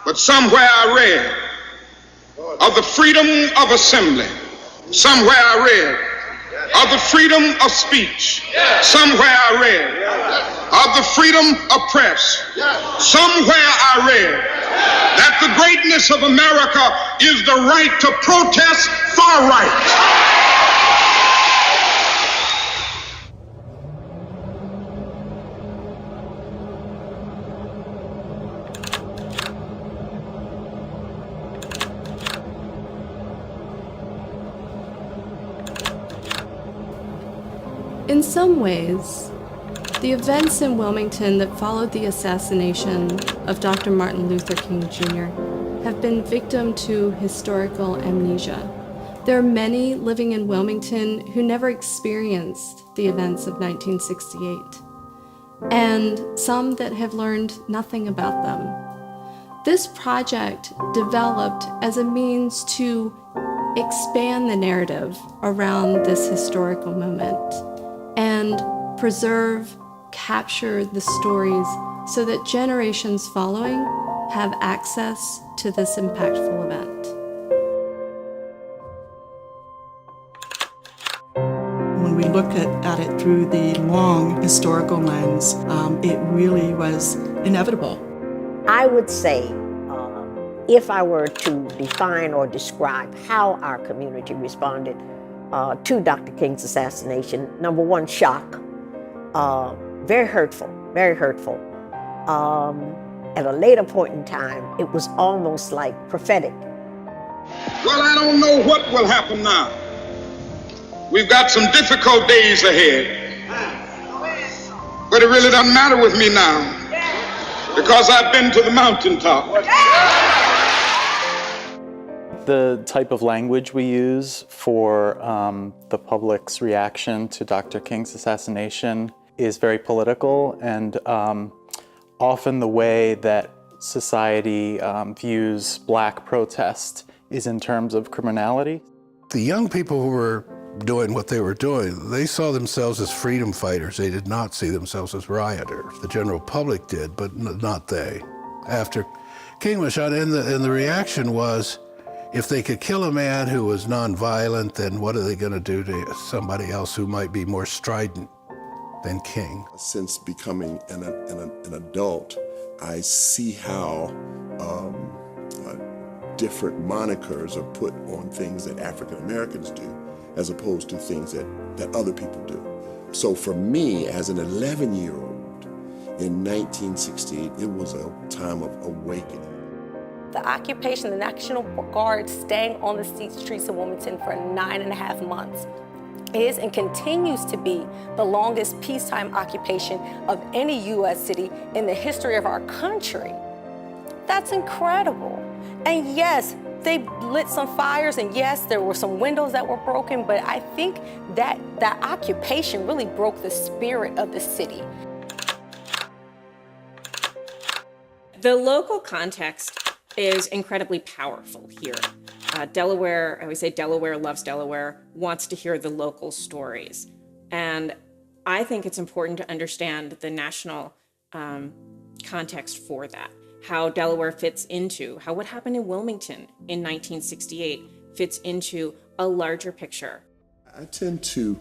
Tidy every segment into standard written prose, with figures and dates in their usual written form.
But somewhere I read of the freedom of assembly. Somewhere I read of the freedom of speech. Somewhere I read of the freedom of press. Somewhere I read that the greatness of America is the right to protest far right. In some ways, the events in Wilmington that followed the assassination of Dr. Martin Luther King Jr. have been victim to historical amnesia. There are many living in Wilmington who never experienced the events of 1968, and some that have learned nothing about them. This project developed as a means to expand the narrative around this historical moment and preserve, capture the stories so that generations following have access to this impactful event. When we look at it through the long historical lens, it really was inevitable. I would say, if I were to define or describe how our community responded to Dr. King's assassination, number one, shock. Very hurtful, very hurtful. At a later point in time, it was almost like prophetic. Well, I don't know what will happen now. We've got some difficult days ahead. But it really doesn't matter with me now, because I've been to the mountaintop. The type of language we use for the public's reaction to Dr. King's assassination is very political, and often the way that society views Black protest is in terms of criminality. The young people who were doing what they were doing, they saw themselves as freedom fighters. They did not see themselves as rioters. The general public did, but not they. After King was shot, and the reaction was, if they could kill a man who was nonviolent, then what are they going to do to somebody else who might be more strident than King? Since becoming an adult, I see how different monikers are put on things that African Americans do, as opposed to things that other people do. So for me, as an 11-year-old in 1968, it was a time of awakening. The occupation, the National Guard staying on the streets of Wilmington for 9.5 months is and continues to be the longest peacetime occupation of any U.S. city in the history of our country. That's incredible. And yes, they lit some fires, and yes, there were some windows that were broken, but I think that occupation really broke the spirit of the city. The local context is incredibly powerful here. Delaware, I always say Delaware loves Delaware, wants to hear the local stories. And I think it's important to understand the national context for that, how Delaware fits into, how what happened in Wilmington in 1968 fits into a larger picture. I tend to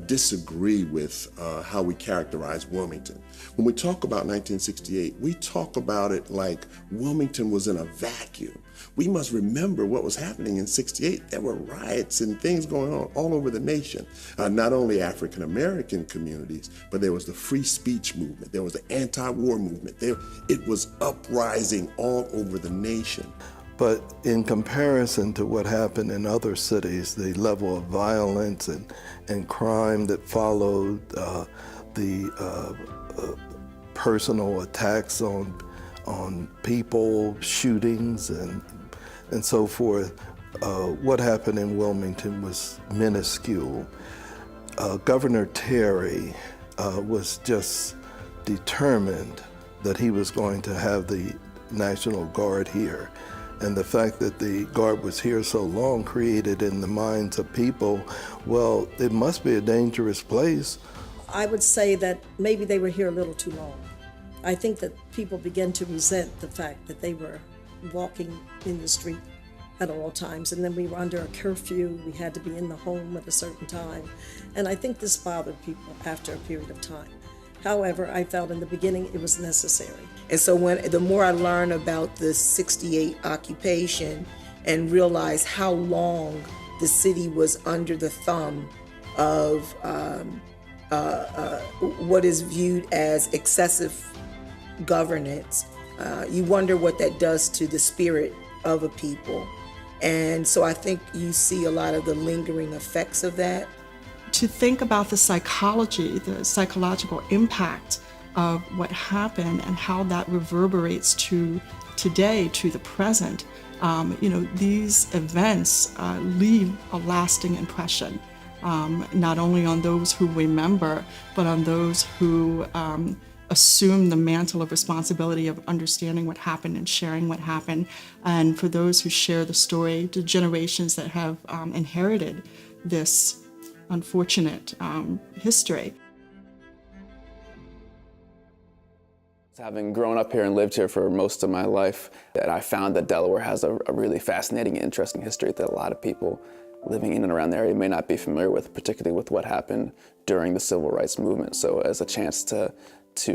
disagree with how we characterize Wilmington. When we talk about 1968, we talk about it like Wilmington was in a vacuum. We must remember what was happening in 68. There were riots and things going on all over the nation. Not only African American communities, but there was the free speech movement. There was the anti-war movement. It was uprising all over the nation. But in comparison to what happened in other cities, the level of violence and crime that followed, the personal attacks on people, shootings and so forth, what happened in Wilmington was minuscule. Governor Terry was just determined that he was going to have the National Guard here. And the fact that the Guard was here so long created in the minds of people, well, it must be a dangerous place. I would say that maybe they were here a little too long. I think that people began to resent the fact that they were walking in the street at all times. And then we were under a curfew. We had to be in the home at a certain time. And I think this bothered people after a period of time. However, I felt in the beginning it was necessary. And so the more I learn about the 68 occupation and realize how long the city was under the thumb of what is viewed as excessive governance, you wonder what that does to the spirit of a people. And so I think you see a lot of the lingering effects of that. To think about the psychology, the psychological impact of what happened and how that reverberates to today, to the present, these events leave a lasting impression, not only on those who remember, but on those who assume the mantle of responsibility of understanding what happened and sharing what happened, and for those who share the story to generations that have inherited this unfortunate history. Having grown up here and lived here for most of my life, that I found that Delaware has a really fascinating and interesting history that a lot of people living in and around the area may not be familiar with, particularly with what happened during the Civil Rights Movement. So as a chance to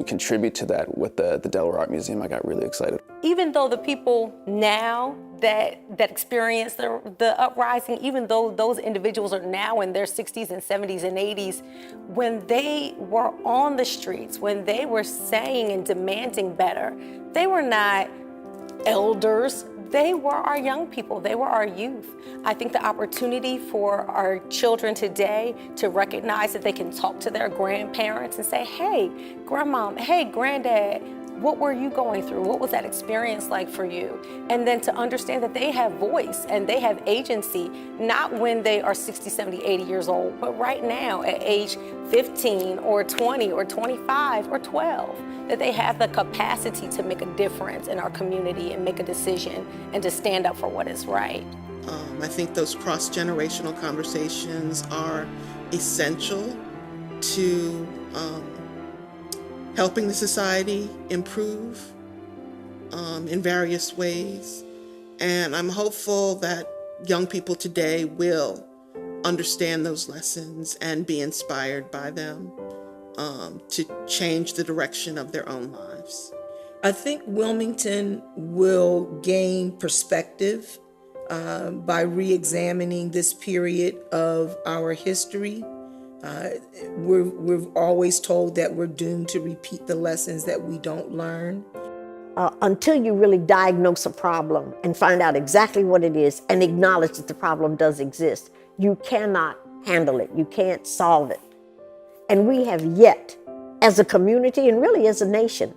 contribute to that with the Delaware Art Museum, I got really excited. Even though the people now that experience the uprising, even though those individuals are now in their 60s and 70s and 80s, when they were on the streets, when they were saying and demanding better, they were not elders. They were our young people, they were our youth. I think the opportunity for our children today to recognize that they can talk to their grandparents and say, hey, grandmom, hey, granddad, what were you going through? What was that experience like for you? And then to understand that they have voice and they have agency, not when they are 60, 70, 80 years old, but right now at age 15 or 20 or 25 or 12, that they have the capacity to make a difference in our community and make a decision and to stand up for what is right. I think those cross-generational conversations are essential to helping the society improve in various ways. And I'm hopeful that young people today will understand those lessons and be inspired by them to change the direction of their own lives. I think Wilmington will gain perspective by re-examining this period of our history. We're always told that we're doomed to repeat the lessons that we don't learn. Until you really diagnose a problem and find out exactly what it is and acknowledge that the problem does exist, you cannot handle it. You can't solve it. And we have yet, as a community and really as a nation,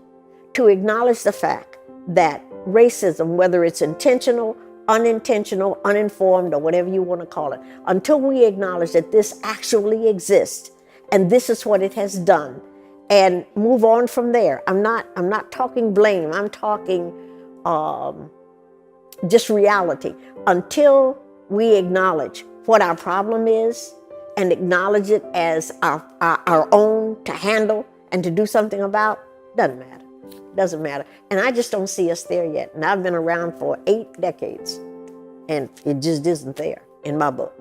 to acknowledge the fact that racism, whether it's intentional, unintentional, uninformed, or whatever you want to call it, until we acknowledge that this actually exists and this is what it has done, and move on from there. I'm not talking blame. I'm talking just reality. Until we acknowledge what our problem is and acknowledge it as our own to handle and to do something about, doesn't matter. And I just don't see us there yet. And I've been around for 8 decades, and it just isn't there in my book.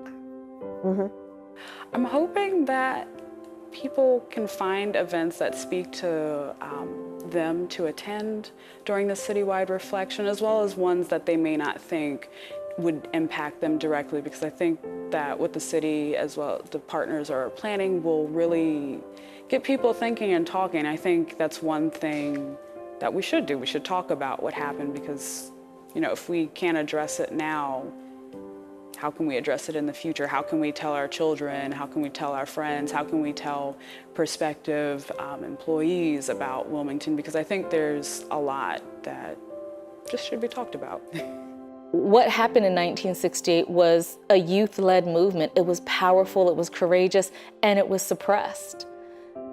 Mm-hmm. I'm hoping that people can find events that speak to them to attend during the citywide reflection, as well as ones that they may not think would impact them directly, because I think that what the city, as well the partners are planning, will really get people thinking and talking. I think that's one thing that we should do. We should talk about what happened, because, you know, if we can't address it now, how can we address it in the future? How can we tell our children? How can we tell our friends? How can we tell prospective employees about Wilmington? Because I think there's a lot that just should be talked about. What happened in 1968 was a youth-led movement. It was powerful, it was courageous, and it was suppressed.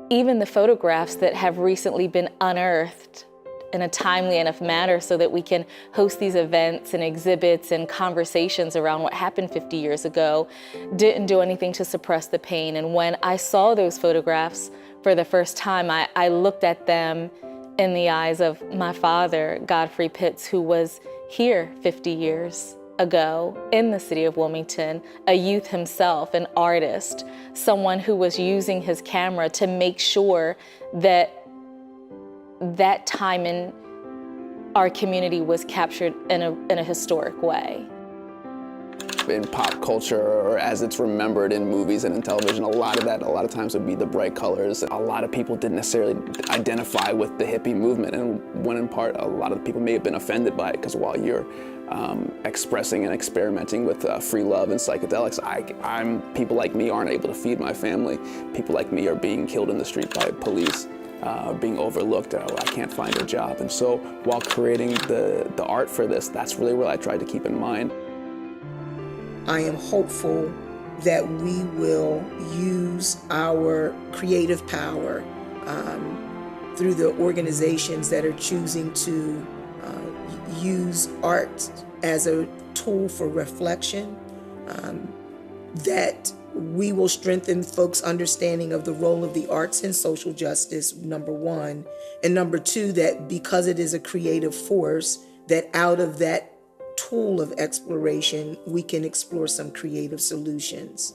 Even the photographs that have recently been unearthed in a timely enough manner so that we can host these events and exhibits and conversations around what happened 50 years ago didn't do anything to suppress the pain. And when I saw those photographs for the first time, I looked at them in the eyes of my father, Godfrey Pitts, who was here 50 years ago in the city of Wilmington, a youth himself, an artist, someone who was using his camera to make sure that that time in our community was captured in a historic way. In pop culture, or as it's remembered in movies and in television, a lot of times would be the bright colors. A lot of people didn't necessarily identify with the hippie movement, and when in part, a lot of people may have been offended by it, because while you're expressing and experimenting with free love and psychedelics, people like me aren't able to feed my family. People like me are being killed in the street by police, being overlooked. I can't find a job. And so while creating the art for this, that's really what I tried to keep in mind. I am hopeful that we will use our creative power through the organizations that are choosing to use art as a tool for reflection, that we will strengthen folks' understanding of the role of the arts in social justice, number one, and number two, that because it is a creative force, that out of that tool of exploration, we can explore some creative solutions.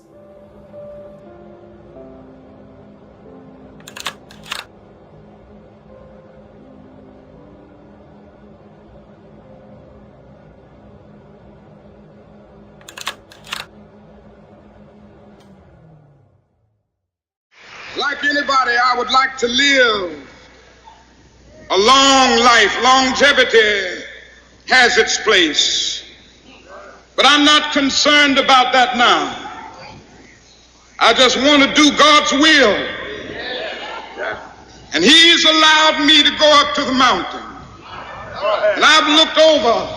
Like anybody, I would like to live a long life. Longevity has its place. But I'm not concerned about that now. I just want to do God's will. And He's allowed me to go up to the mountain. And I've looked over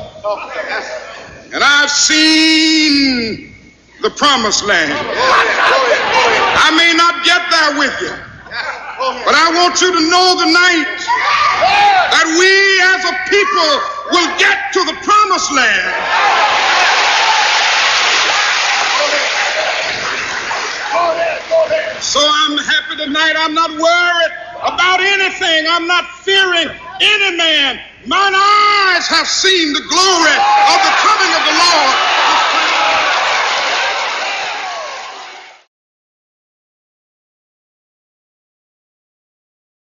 and I've seen the promised land. I may not get there with you, but I want you to know tonight that we as a people will get to the promised land. So I'm happy tonight. I'm not worried about anything. I'm not fearing any man. Mine eyes have seen the glory of the coming of the Lord.